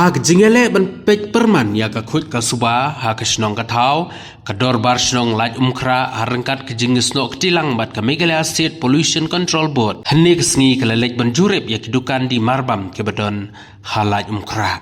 Hak jingele ban pek perman ya ka khut ka suba ha ka snong ka thau ka dor bar snong laj umkhra harangkat ke jingis no ktilang bat ka Meghalaya State Pollution Control Board hanik sngi ka lelek ban jurep ya kidukan di marbam ke badon halaj umkhra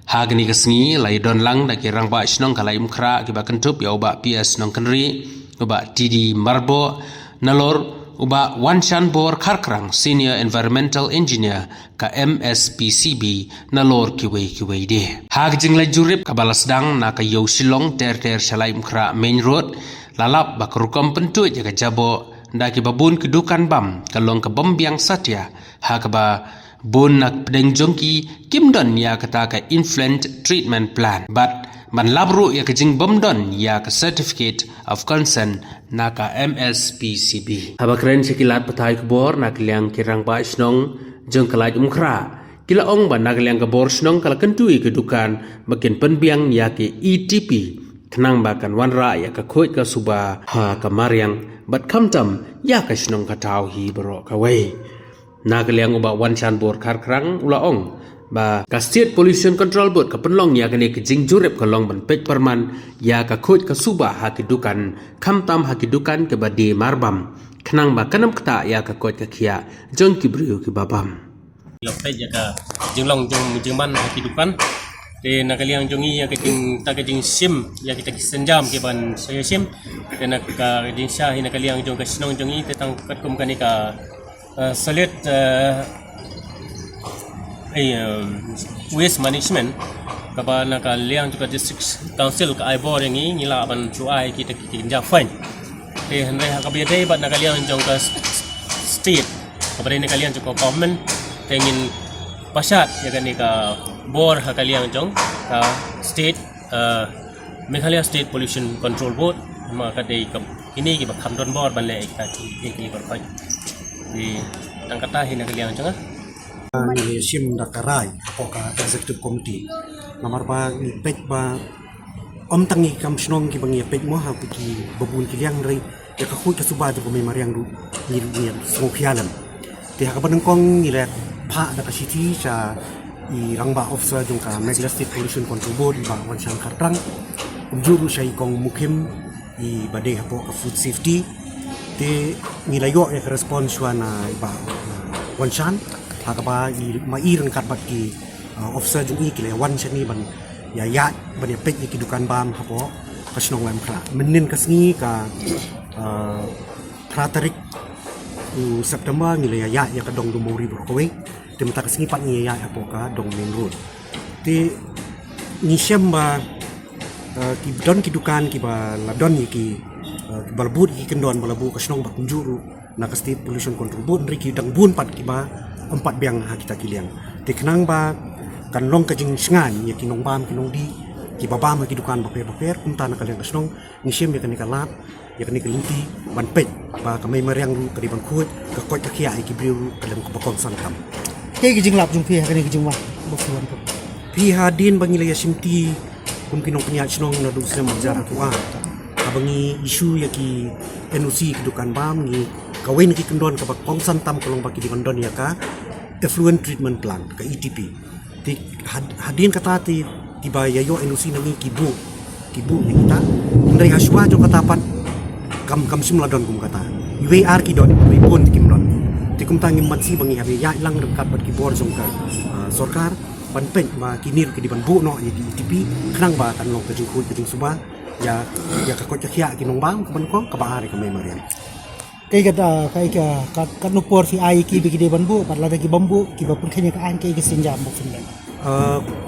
hagni ka sngi lai don lang da ki rang ba snong ka lai umkhra ki ba kentup ya uba PS snong kenri uba TD marbo nalor uba Wanshan Bor Kharkrang Senior Environmental Engineer ka MSPCB na lor kiwei de. Hag jingla jurip ka balasdang na ka yow silong ter shalai mkra main road lalap bakrukam pentut jaga jabo da ki babun kedukan bam kalong ka bombiang satya hag ba bun nak pedeng jongki kimdon ya kata ka influent treatment plan but man labru ya kejing bomdon ya ka certificate of consent na ka MSPCB. Haba keren sekilat patai kebor nak liang kirang ba snong jeng kalaj umkra. Kila ong ba nak liang kebor snong kala kentui kedukan makin penbiang ya ke ETP kenang bakan wanra ya ka khoi ka suba ha ka mariang bat kamtam ya ka snong ka tau hi bro ka wei. Nak liang uba Wanshan Bor Kharkrang ula ong ba ka State Pollution Control Board ka penlong ya kene ke jing jurep ka long ban pek perman ya ka khut ka suba ha kidukan khamtam ha kidukan ke badi marbam khnang ba kanam kta ya ka khut ka khia jong ki brio ki babam ya pek ya ka jing long jing man ha kidukan te nakaliang jongi ya ka jing ta ka jing sim ya kita senjam ke ban saya sim te nak ka jing sha hi nakaliang jong ka snong jongi te tang katkum kani ka salit waste management kaba nakaliang juga district council ka ibor yang ini ngila ban cuai kita kinja fine te handai hakabiyade bat nakaliang jong ka state kaba nakaliang juga government tengin pasat ya kan ka bor hakaliang jong ka state Meghalaya State Pollution Control Board maka dei ini ki bakam don bor ban le ka ki berpai di angkata hin nakaliang jong ni sim dakarai poka executive committee nomor ba ni pek ba om tangi kam snong ki bangi pek mo ha ki babun ki yang ri ya ka khu ka suba tu mai mariang du ni so khialam ti ha ka ban kong ni le pha da ka city cha I rangba officer jong ka Meghalaya State Pollution Control Board ba Wanshan Kharkrang juru sai kong mukim I bade ha po ka food safety te ni layo ya ka response na ba Wanshan hakaba mairan kat baki officer jung I kile wan chani ban ya ban ya pek ki dukan bam hapo kasnong lam kra menin kasngi ka pratarik September ngile ya ka dong du mori bro kowe te mata kasngi pat ni ya hapo ka dong main road te ni syamba ki don ki dukan ki ba ladon ki balbut ki kendon balabu kasnong ba kunjuru na State Pollution Control Board riki dang bun pat ki ba empat biang ha kita kiliang te kenang ba kan long ka jing sngan ya kinong bam kinong di ki babam ki dukan baper kumta na kaliang kasnong ni siem ya kan kalat ya kan kelinti ban pet ba ka mai mariang ru ka di ban khut ka koi ka khia ki briu kalang ko bakon santam ke ki jing lap jung phi ha kan ki jing wa bofuan ko pi hadin bangila ya simti kum kinong penya snong na du sem jar tua abangi isu ya ki NOC ki dukan bam ni kawin ki kendon ka bakong santam kalong baki di mandon ya ka effluent treatment plant ka ETP ti hadin kata ti tiba yayo NOC nami kibu ni kita ndai haswa jo katapan kam simladon kum kata UAR ki don we pun ki mlon ti kum tangi matsi bangi habe ya lang dekat bat ki bor jong ka sarkar ban pen ma kinir ki di ban bu no ya di ETP khnang ba kan long ka jing khut ka jing suba ya ka ko cha khia ki nong bang ka ban ko ka ba ari ka mai marian kai ka nupor fi ai ki bi ki de banbu patla ki bambu ki ba pun khanya ka an kai ki sinjam bo fun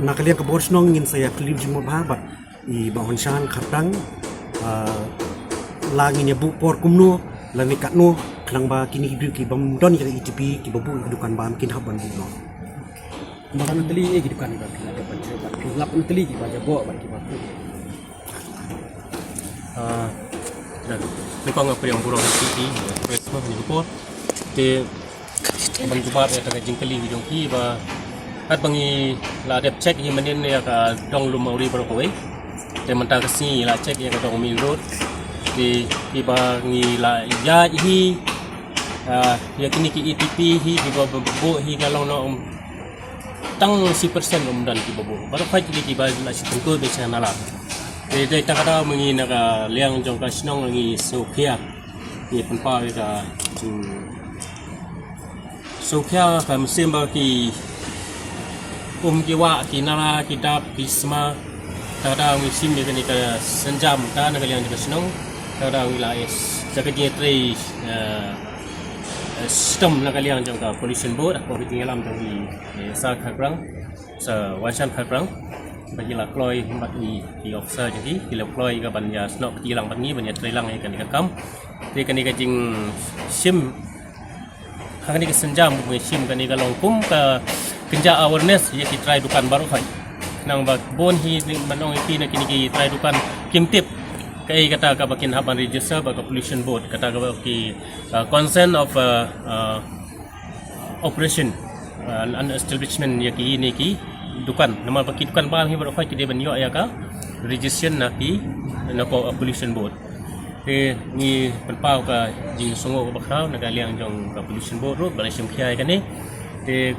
nakalian ka bor snong ngin saya klib jimo ba ba I ba Wanshan Kharkrang lagi nya bu por kumno lani kat no klang ba kini ki bam don ki ETP ki babu dukan bam kin haban bu no makan teli ki dukan ba ki ada ban ki lap teli ki ba jabo ba ki ba dan lupa ngapa yang burung hati Christmas ni lupa te bang jubat ya tak jingkeli hidung ki ba at bangi la dep check hi manin ya ka dong lumauri bro kowe te menta kasi la check ya ka dong main road di ba ngi la ya hi ya kini ki ETP hi di ba bu hi ka long no tang si persen kemudian ki babu baru fight ki ba la si tungko be sana la de ta kata mengi naga liang jong ka snong ngi Sophia ni penpa ka Sophia ka mesim ba ki ki wa ki nara ki dap ki sma ta kata ngi sim de ni ka senjam ta naga liang jong ka snong ta kata ngi la es jaga dia tri sistem nak kalian jangka pollution board apa kita alam dari sa khakrang sa wasan khakrang bagi la kloi mat ni di officer jadi bila kloi ka banya snok kilang bangi banya trilang kan kam te kan ka jing sim hang ni ka senjam bu sim kan ka longkum ka kenja awareness ye ki try dukan baru khai nang ba bon hi manong ki na kini ki try dukan kimtip kai kata ka bakin haban register ba pollution board kata ka ki consent of operation and establishment ya ki ni ki dukan nama baki dukan bang hi baru fa ki de ban yo ya ka registration na ki na ko pollution board te ni penpau ka jing songo ka bakrau na liang jong ka pollution board ro balai sim khiai ka ni te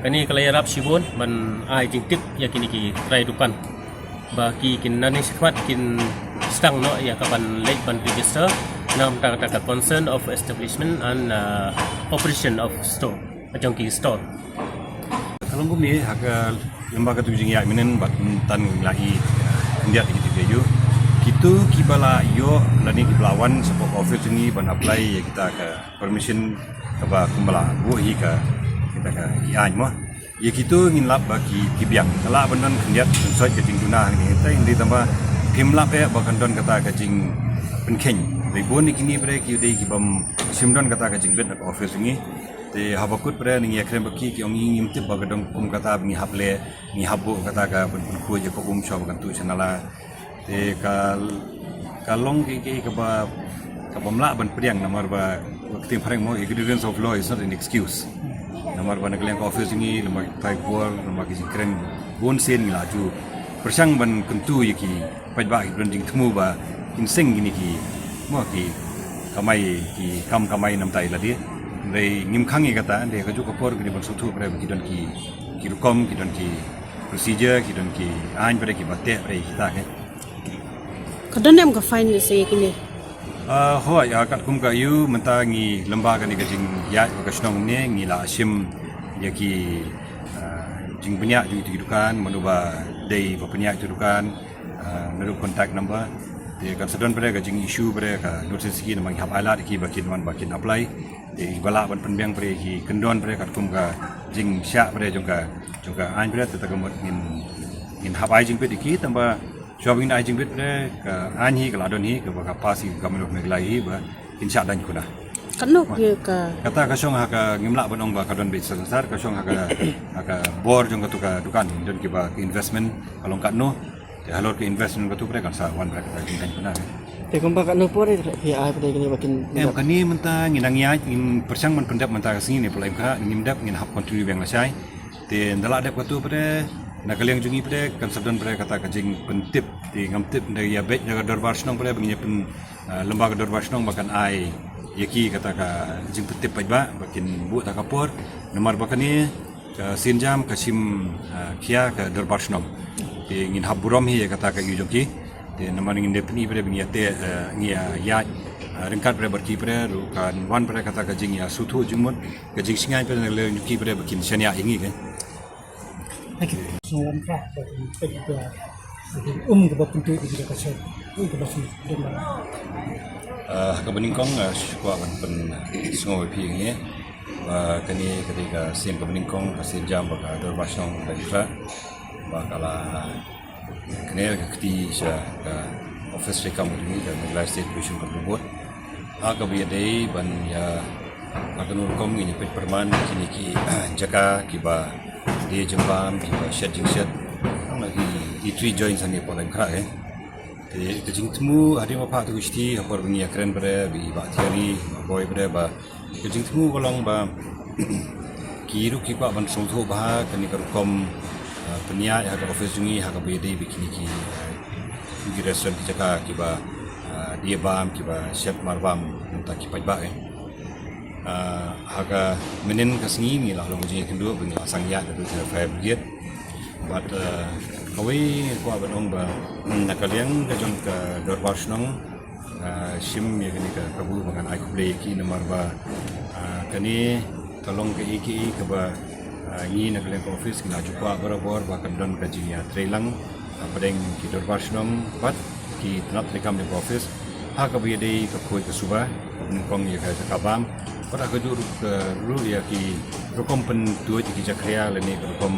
kani kalai rap sibon ban ai jing tip ya ki ni ki try dukan baki kin nani skwat kin stang no ya kapan late ban register nam ta concern of establishment and operation of store macam ki store kalau kami hak lembaga tu jing ya minen bat tan lahi india gitu yo kitu kibala yo lani kiblawan support office ni ban apply ya kita ke permission ka kumbala bu hi ka kita ka ian mo ya kitu ngin lap bagi kibiang kala benan kendiat soi ke jing duna ni ta indi tambah pimlap ya bahkan don kata kajing penkeng ribun ikini bre ki dei ki bam simdon kata kajing bet nak office ni te habakut bre ni akrem baki ki ongi ngimtip bagadong kum kata ni haple ni habu kata ka ku je ko shop kan tu chanala te kalong ki ka ba bamla ban priang namar ba waktu pareng mo ignorance of law is not an excuse namar ba nagleng office ni namar tai kuar namar ki kren bon sen ni laju persang ban kentu yaki pajba ki temu ba inseng gini ki mo ki kamai nam tai la dia dei ngim khangi kata de ka ju ko por gini ban sutu pre ki don ki rukom ki don ki procedure ki don ki ain pre ki batte pre kita ke kadang ka fine se kini ho ya kat kum ka yu menta ngi lembaga ni ka jing ya ka snong ne ngi la sim yaki jing banyak ju dukan manuba dei banyak ju dukan meru contact number dia kan sedon pada jing issue pada ka notice ki namang hab alat ki bakin apply di bala ban penbiang pada ki kendon pada kat kum ka jing syak pada juga an pada tetagamot ngin hab ai jing pe ki tambah shopping ai jing pe pada ka an hi ka ladon hi ka ba pasi ka menuk meglai ba insya dan kuna kanu ka kata kasong haka ngimla banong ba kadon be sensar kasong haka bor jong ka dukan don ki ba investment kalong katno te halor ke investment tu pre kan sa wan pra ka kan kuna Te kumpa kat no pore ya ai pada kini bakin kani menta nginang ya in persang man pendap menta sini ni pulai ka ngimdap ngin hap kontinue bang lasai te ndala dap tu pre na kaliang jungi pre kan sabdan pre kata ka jing pentip ti ngamtip dari ya bet jaga dorbar snong pre bang pen lembaga dorbar snong bakan ai yaki kata ka jing pentip pajba bakin bu ta kapor nomor bakan ni sinjam kasim kia ka dorbar snong ngin haburom hi kata ka yujoki de nomor ngin depni pre bang te ngia ya ringkat pre berki pre rukan wan pre kata ka jing ya sutu jumut ka jing singai pre le yuki pre bakin senya ingi kan Thank you. So one crack, but take it ke bapun tu kita kasih, ke bapun dan ka beningkong syukwa kan pen sngoi pi ngi ba kani ketika sin ka beningkong ka sin jam ba ka dor basong ba ikra ba kala kene ka kti sha ka office rekam ni ka Meghalaya State Pollution Control Board ka bi dei ban ya akan kom ni pet perman kini ki jaka ki ba dia jembam ki ba shed lagi di 3 joints ani polen kra te kejing temu ada apa tu gusti apa bunyi keren pada bi ba tiari boy pada ba kejing temu kolong ba kiru ki ba ban songtho ba kani kom penia ya ka office jungi ha ka bi dei bikini ki restaurant jaka ki ba dia bam ki ba chef marbam ta ki pa ba haga menen kasengi ni lah long jing kendua bengila sangya dari fire brigade but kawai ko abang ba nakaliang kajong ka dorbar snong sim ya kini ka kabu makan ai kuble ki nomor ba kani kalong ke iki ke ba ni nakaliang ka office kina jumpa barabor ba kadon ka jinya trailang padeng ki dorbar snong but ki tenat rekam di office ha ka bi dei ka koi ka suba ningkong ya ka kabam pada kejur ke ru ya ki rokom pen dua ki jakria le ni rokom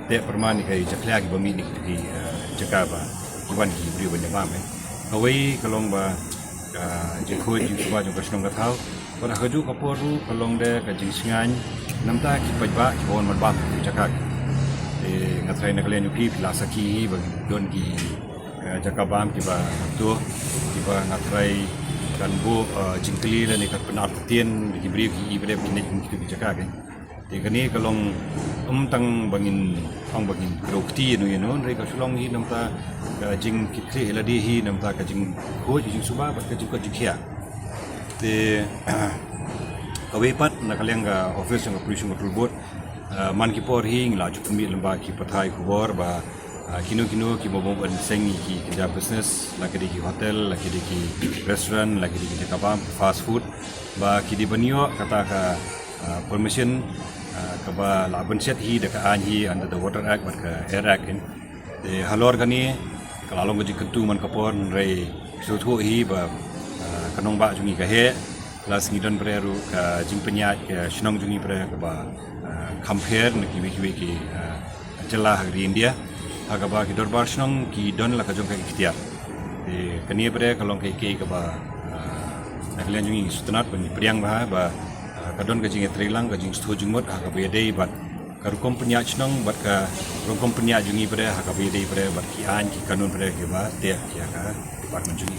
te permani kai jakria ki bami ni ki jakaba iban ki bri ban ba me awai kalong ba je khoi ji suba jo kasnong ka thau pada kejur ka poru kalong de ka jing singan namta ki pajba ki bon man ba ki jakak e ngatrai na kalian yupi filasaki bang don ki jakabam ki ba tu ki ba ngatrai kan bu jingkeli dan ikat penar tien diberi ibre ini kita bicara kan. Jadi ni kalau tang bangin krokti nu mereka sulong hi namta jing kitri eladi hi namta ka jing ko jing suba bat ka jing jikia. Te kawepat nakaliang ga office ng polisi ng tulbot man ki por hi ngla ju kami lamba ki pathai kubor ba kino ki mabom an sengi ki kerja business lagi di hotel lagi di restoran lagi di kabam fast food ba ki di banyo kata ka permission ka ba laban set hi deka an hi under the water act ba ka air act in de halor gani kalau ngaji ketu man kapon rei so thu hi ba kanong ba jungi ka he kelas ngidon preru ka jingpenya ka shnong jungi pre ka ba compare ki ki jelah di India agaba ki dorbar snong ki don la ka jong ka ikhtiar de kani bre kalong kai ke ba naklian jungi sutanat bani priang ba kadon ka jing trilang ka jing stu jingmot agaba dei bat ka rukom penya snong bat ka rukom penya jungi bre agaba dei bre bat ki an ki kanun bre ke ba te ya ka department jungi